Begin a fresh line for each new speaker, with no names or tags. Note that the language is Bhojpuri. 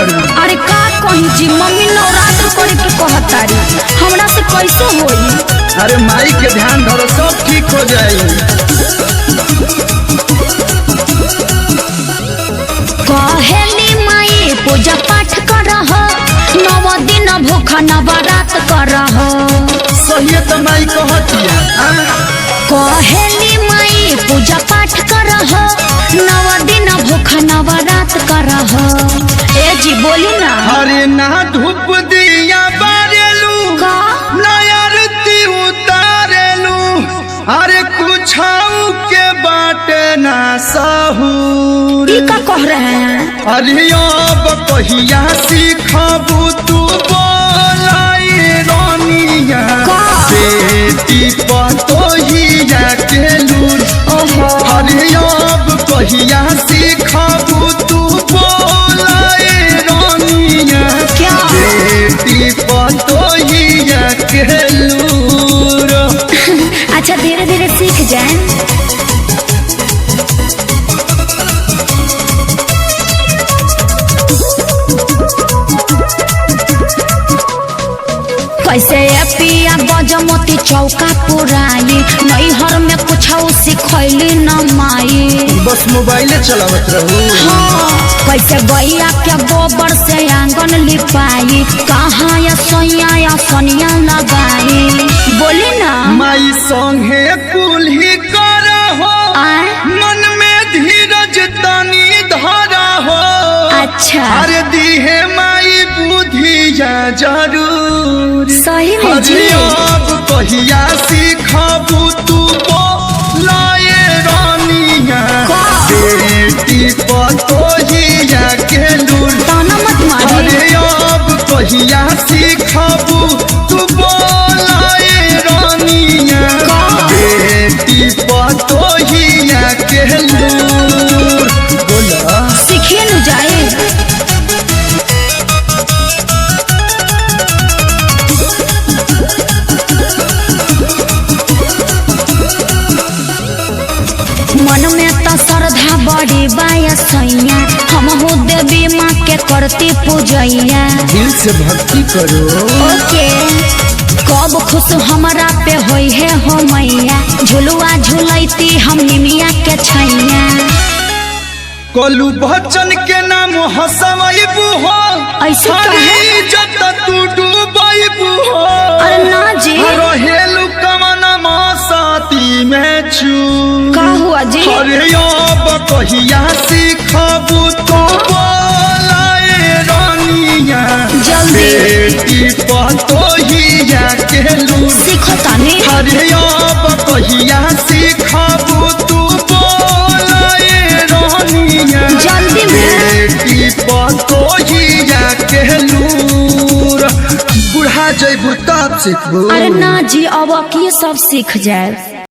बारू।
अरे का कही जी, मम्मी नवरात्र करे के कहतारी, हमरा से कैसे होई?
अरे माई के ध्यान धरो, सब ठीक हो जाई।
कहेली माई पूजा पाठ करह, 9 दिन भूखा नवरात करह।
सही तो माई कहतिया।
कहेली माई पूजा पाठ करह, 9 दिन भूखा नवरात करह। ए जी बोली ना।
अरे ना धूप दिया बारेलू
का
ना आरती उतारेलू, अरे कुछ के बाटे ना सहूर।
ई का कह रहे हैं?
अरे अब कहिया सीखबू तू बोलाई रानिया, बेटी पतोहिया के लूर। अरे अब कहिया सीखबू तू बोलाई रानिया,
क्या?
बेटी पतोहिया के लूर।
अच्छा धीरे धीरे सीख जाए। कैसे पिया बजमती चौका पुराई, नैहर में कुछ सिखैली न माई।
बस मोबाइले चलावत रहू।
हाँ, कैसे गैया के गोबर से आंगन लिपाई, कहाँ या सोया या सोनिया लगाई। बोली ना
माई संगे कुल्ही कर हो, मन में धीरज तनी धरा हो।
अच्छा
अरे दीहे माई बुद्धिया जरूर।
सही में जी।
अरे अब कहिया सीखबू तू बोलाए रानिया, बेटी पतोहिया के लूर।
ताना मत मारी।
अरे अब कहिया सीखबू तू बोलाए रानिया, बेटी पतोहिया के लूर। बोला
सीखिए न जाए। मन में तो श्रद्धा बड़ी बायसैया, हम हो देवी माँ के करती पूजैया।
दिल से भक्ति करो।
ओके कब खुश हमरा पे होई है हो मैया, झुलुआ झुलैती हम निमिया के छैया।
कलू बच्चन के नाम हसवैबू हो,
ऐसे काहे?
जब तू डूबैबू हो।
अरे ना जी।
रहेलू कमन साथी में चू।
का हुआ जी?
अरे अब कहिया सीखबू तू बोलाए रानिया,
जल्दी।
बेटी पतोहिया के लूर।
सीखो तानी।
अरे अब कहिया सीखबू तू बोलाए रानिया,
जल्दी में।
बेटी पतोहिया के लूर। बुढ़ा जैबू तब सीखबू।
अरे ना जी, अब ये सब सीख जाए।